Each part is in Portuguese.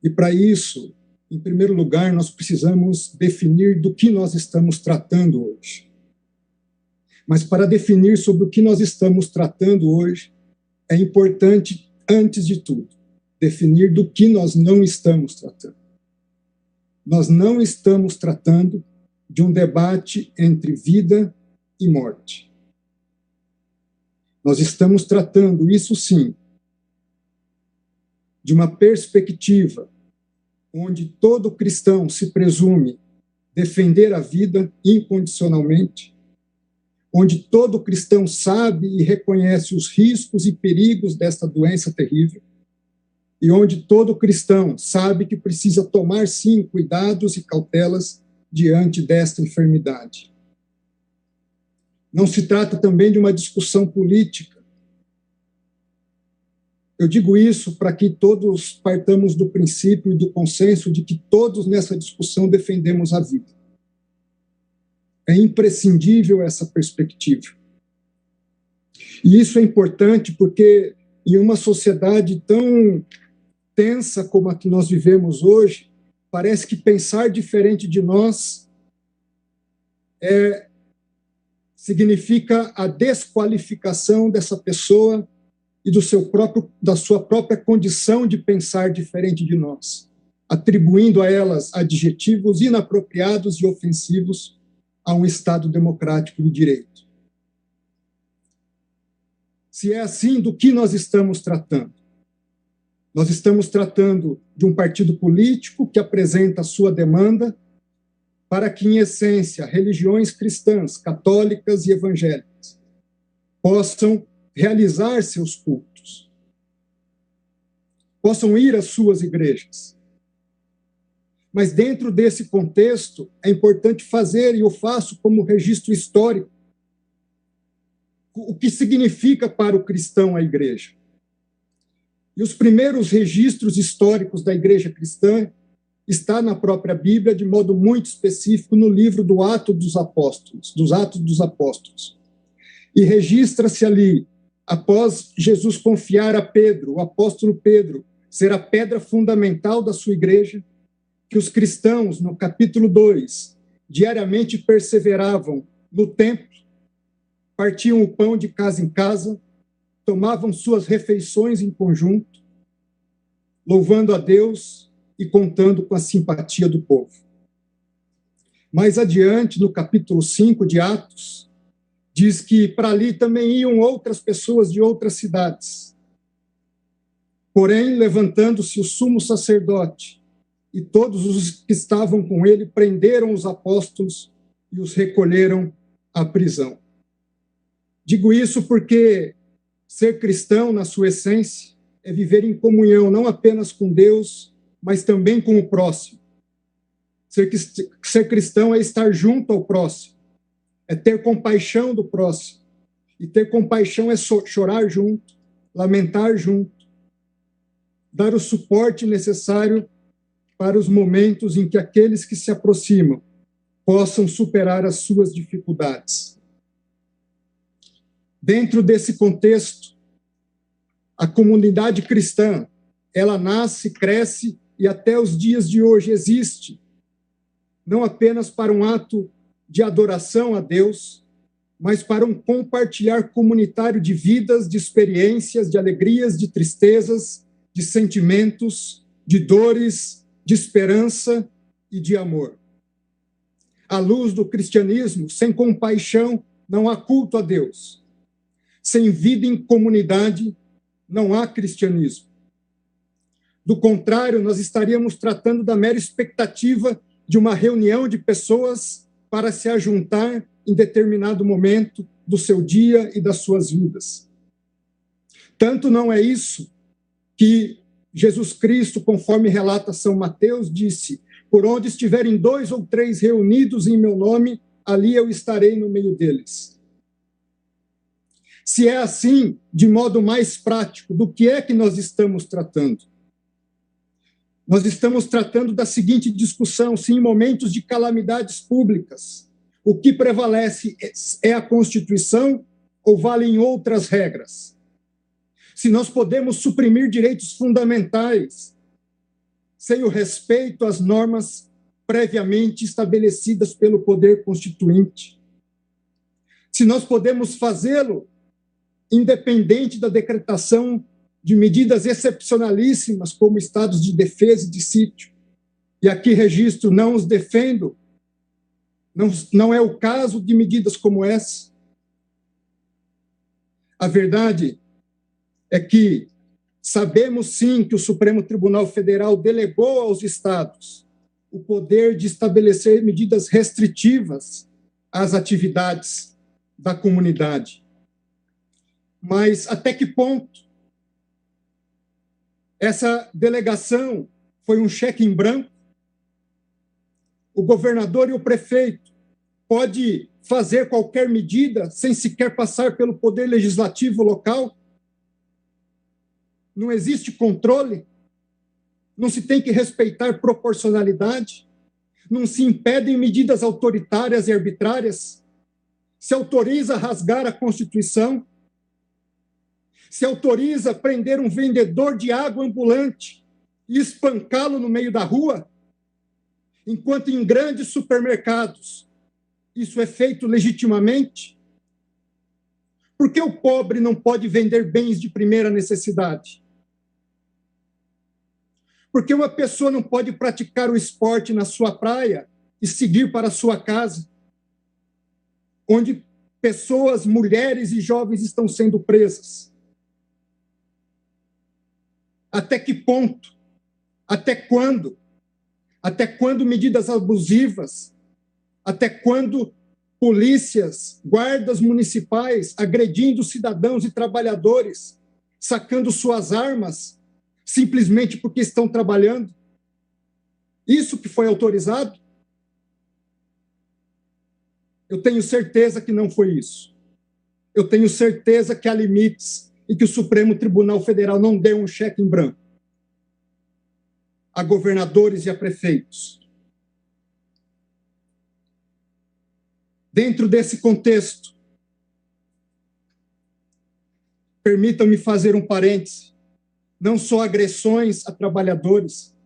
E para isso, em primeiro lugar, nós precisamos definir do que nós estamos tratando hoje. Mas para definir sobre o que nós estamos tratando hoje, é importante, antes de tudo, definir do que nós não estamos tratando. Nós não estamos tratando de um debate entre vida e morte. Nós estamos tratando, isso sim, de uma perspectiva onde todo cristão se presume defender a vida incondicionalmente, onde todo cristão sabe e reconhece os riscos e perigos desta doença terrível, e onde todo cristão sabe que precisa tomar, sim, cuidados e cautelas diante desta enfermidade. Não se trata também de uma discussão política. Eu digo isso para que todos partamos do princípio e do consenso de que todos nessa discussão defendemos a vida. É imprescindível essa perspectiva. E isso é importante porque em uma sociedade tão tensa como a que nós vivemos hoje, parece que pensar diferente de nós significa a desqualificação dessa pessoa e da sua própria condição de pensar diferente de nós, atribuindo a elas adjetivos inapropriados e ofensivos a um Estado democrático de direito. Se é assim, do que nós estamos tratando? Nós estamos tratando de um partido político que apresenta a sua demanda para que, em essência, religiões cristãs, católicas e evangélicas possam realizar seus cultos, possam ir às suas igrejas. Mas dentro desse contexto, é importante fazer, e eu faço como registro histórico, o que significa para o cristão a igreja. E os primeiros registros históricos da igreja cristã está na própria Bíblia, de modo muito específico, no livro dos Atos dos Apóstolos. E registra-se ali, após Jesus confiar a Pedro, o apóstolo Pedro, ser a pedra fundamental da sua igreja, que os cristãos, no capítulo 2, diariamente perseveravam no templo, partiam o pão de casa em casa, tomavam suas refeições em conjunto, louvando a Deus e contando com a simpatia do povo. Mais adiante, no capítulo 5 de Atos, diz que para ali também iam outras pessoas de outras cidades. Porém, levantando-se o sumo sacerdote e todos os que estavam com ele, prenderam os apóstolos e os recolheram à prisão. Digo isso porque ser cristão, na sua essência, é viver em comunhão, não apenas com Deus, mas também com o próximo. Ser cristão é estar junto ao próximo, é ter compaixão do próximo. E ter compaixão é chorar junto, lamentar junto, dar o suporte necessário para os momentos em que aqueles que se aproximam possam superar as suas dificuldades. Dentro desse contexto, a comunidade cristã, ela nasce, cresce e até os dias de hoje existe, não apenas para um ato de adoração a Deus, mas para um compartilhar comunitário de vidas, de experiências, de alegrias, de tristezas, de sentimentos, de dores, de esperança e de amor. À luz do cristianismo, sem compaixão, não há culto a Deus. Sem vida em comunidade, não há cristianismo. Do contrário, nós estaríamos tratando da mera expectativa de uma reunião de pessoas para se ajuntar em determinado momento do seu dia e das suas vidas. Tanto não é isso que Jesus Cristo, conforme relata São Mateus, disse: por onde estiverem 2 ou 3 reunidos em meu nome, ali eu estarei no meio deles. Se é assim, de modo mais prático, do que é que nós estamos tratando? Nós estamos tratando da seguinte discussão: se em momentos de calamidades públicas, o que prevalece é a Constituição ou valem outras regras? Se nós podemos suprimir direitos fundamentais, sem o respeito às normas previamente estabelecidas pelo poder constituinte. Se nós podemos fazê-lo, independente da decretação de medidas excepcionalíssimas, como estados de defesa e de sítio, e aqui registro, não os defendo, não é o caso de medidas como essa. A verdade é que sabemos, sim, que o Supremo Tribunal Federal delegou aos estados o poder de estabelecer medidas restritivas às atividades da comunidade. Mas até que ponto essa delegação foi um cheque em branco? O governador e o prefeito pode fazer qualquer medida sem sequer passar pelo poder legislativo local? Não existe controle? Não se tem que respeitar proporcionalidade? Não se impedem medidas autoritárias e arbitrárias? Se autoriza a rasgar a Constituição? Se autoriza a prender um vendedor de água ambulante e espancá-lo no meio da rua? Enquanto em grandes supermercados isso é feito legitimamente? Por que o pobre não pode vender bens de primeira necessidade? Por que uma pessoa não pode praticar o esporte na sua praia e seguir para a sua casa, onde pessoas, mulheres e jovens estão sendo presas? Até que ponto? Até quando? Até quando medidas abusivas? Até quando polícias, guardas municipais agredindo cidadãos e trabalhadores, sacando suas armas, simplesmente porque estão trabalhando? Isso que foi autorizado? Eu tenho certeza que não foi isso. Eu tenho certeza que há limites e que o Supremo Tribunal Federal não deu um cheque em branco a governadores e a prefeitos. Dentro desse contexto, permitam-me fazer um parêntese, não só agressões a trabalhadores,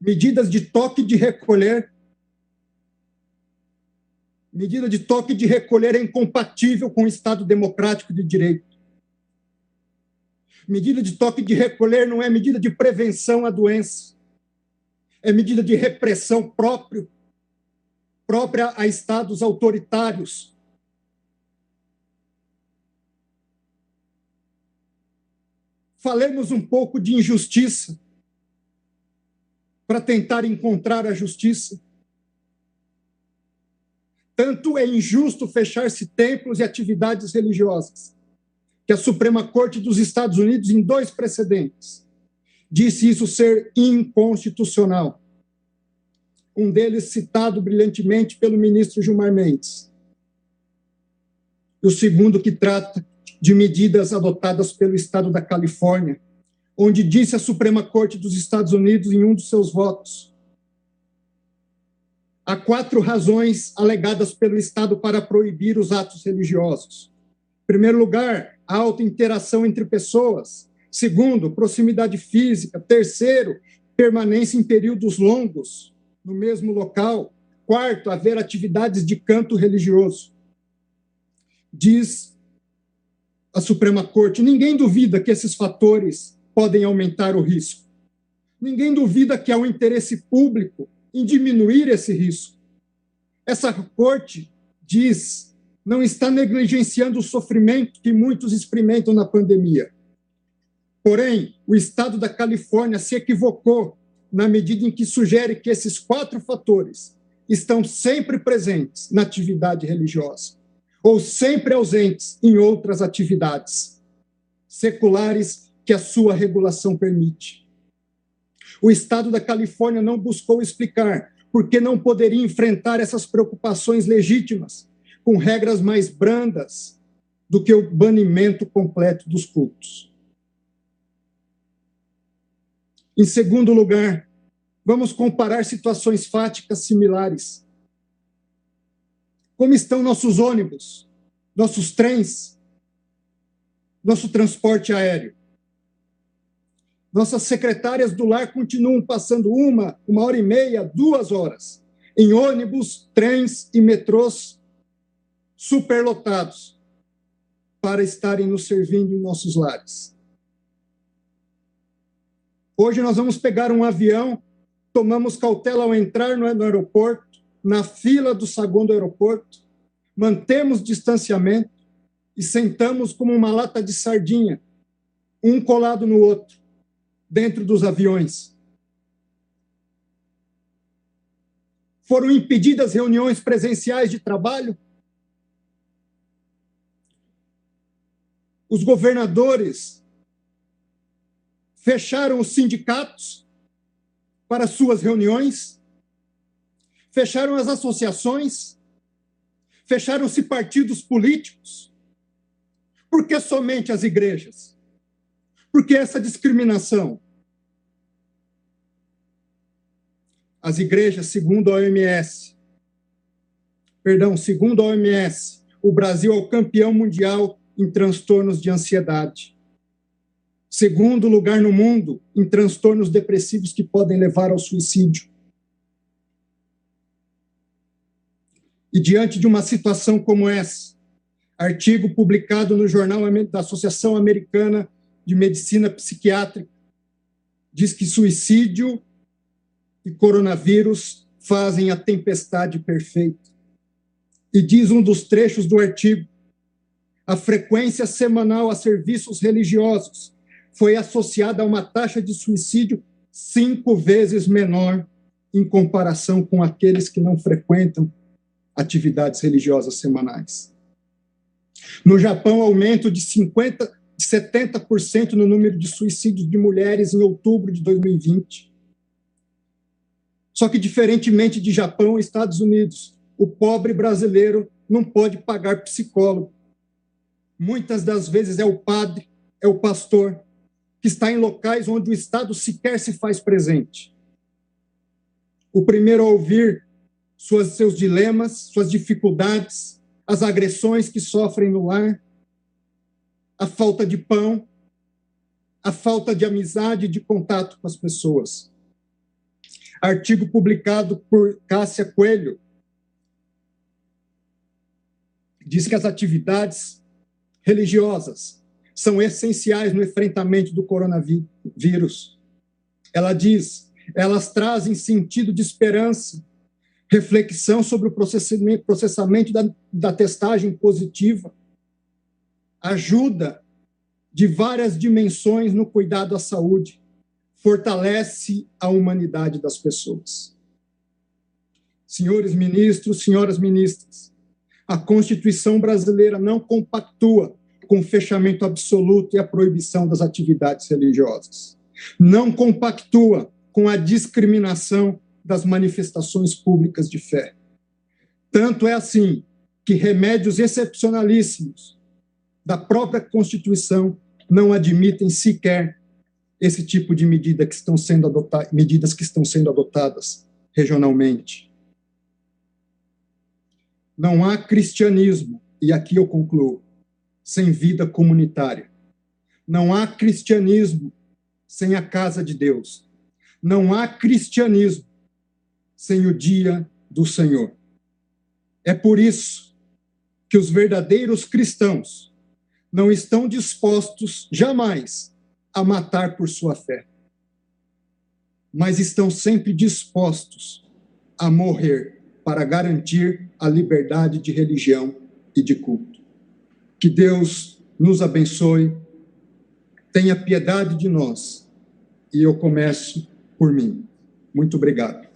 medidas de toque de recolher. Medida de toque de recolher é incompatível com o Estado democrático de direito. Medida de toque de recolher não é medida de prevenção à doença, é medida de repressão própria a estados autoritários. Falemos um pouco de injustiça para tentar encontrar a justiça. Tanto é injusto fechar-se templos e atividades religiosas, que a Suprema Corte dos Estados Unidos, em 2 precedentes, disse isso ser inconstitucional. Um deles citado brilhantemente pelo ministro Gilmar Mendes. E o segundo que trata de medidas adotadas pelo Estado da Califórnia, onde disse a Suprema Corte dos Estados Unidos, em um dos seus votos, há 4 razões alegadas pelo Estado para proibir os atos religiosos. Em primeiro lugar, a alta interação entre pessoas. Segundo, proximidade física. Terceiro, permanência em períodos longos no mesmo local. Quarto, haver atividades de canto religioso. Diz a Suprema Corte, ninguém duvida que esses fatores podem aumentar o risco. Ninguém duvida que há um interesse público em diminuir esse risco. Essa corte diz, não está negligenciando o sofrimento que muitos experimentam na pandemia. Porém, o Estado da Califórnia se equivocou na medida em que sugere que esses 4 fatores estão sempre presentes na atividade religiosa ou sempre ausentes em outras atividades seculares que a sua regulação permite. O Estado da Califórnia não buscou explicar por que não poderia enfrentar essas preocupações legítimas com regras mais brandas do que o banimento completo dos cultos. Em segundo lugar, vamos comparar situações fáticas similares. Como estão nossos ônibus, nossos trens, nosso transporte aéreo? Nossas secretárias do lar continuam passando 1 hora e meia, 2 horas, em ônibus, trens e metrôs superlotados, para estarem nos servindo em nossos lares. Hoje nós vamos pegar um avião, tomamos cautela ao entrar no aeroporto, na fila do saguão do aeroporto, mantemos distanciamento e sentamos como uma lata de sardinha, um colado no outro, dentro dos aviões. Foram impedidas reuniões presenciais de trabalho. Os governadores fecharam os sindicatos para suas reuniões, fecharam as associações, fecharam-se partidos políticos. Por que somente as igrejas? Por que essa discriminação? As igrejas, segundo a OMS, o Brasil é o campeão mundial em transtornos de ansiedade. Segundo lugar no mundo em transtornos depressivos que podem levar ao suicídio. E diante de uma situação como essa, artigo publicado no Jornal da Associação Americana de Medicina Psiquiátrica diz que suicídio e coronavírus fazem a tempestade perfeita. E diz um dos trechos do artigo: a frequência semanal a serviços religiosos foi associada a uma taxa de suicídio 5 vezes menor em comparação com aqueles que não frequentam atividades religiosas semanais. No Japão, aumento de 70% no número de suicídios de mulheres em outubro de 2020. Só que, diferentemente de Japão e Estados Unidos, o pobre brasileiro não pode pagar psicólogo. Muitas das vezes é o padre, é o pastor, que está em locais onde o Estado sequer se faz presente. O primeiro a ouvir seus dilemas, suas dificuldades, as agressões que sofrem no lar, a falta de pão, a falta de amizade e de contato com as pessoas. Artigo publicado por Cássia Coelho diz que as atividades religiosas são essenciais no enfrentamento do coronavírus. Ela diz, elas trazem sentido de esperança, reflexão sobre o processamento da testagem positiva, ajuda de várias dimensões no cuidado à saúde, fortalece a humanidade das pessoas. Senhores ministros, senhoras ministras, a Constituição brasileira não compactua com o fechamento absoluto e a proibição das atividades religiosas. Não compactua com a discriminação das manifestações públicas de fé. Tanto é assim que remédios excepcionalíssimos da própria Constituição não admitem sequer esse tipo de medidas que estão sendo adotadas regionalmente. Não há cristianismo, e aqui eu concluo, sem vida comunitária. Não há cristianismo sem a casa de Deus. Não há cristianismo sem o dia do Senhor. É por isso que os verdadeiros cristãos não estão dispostos jamais a matar por sua fé, mas estão sempre dispostos a morrer para garantir a liberdade de religião e de culto. Que Deus nos abençoe, tenha piedade de nós, e eu começo por mim. Muito obrigado.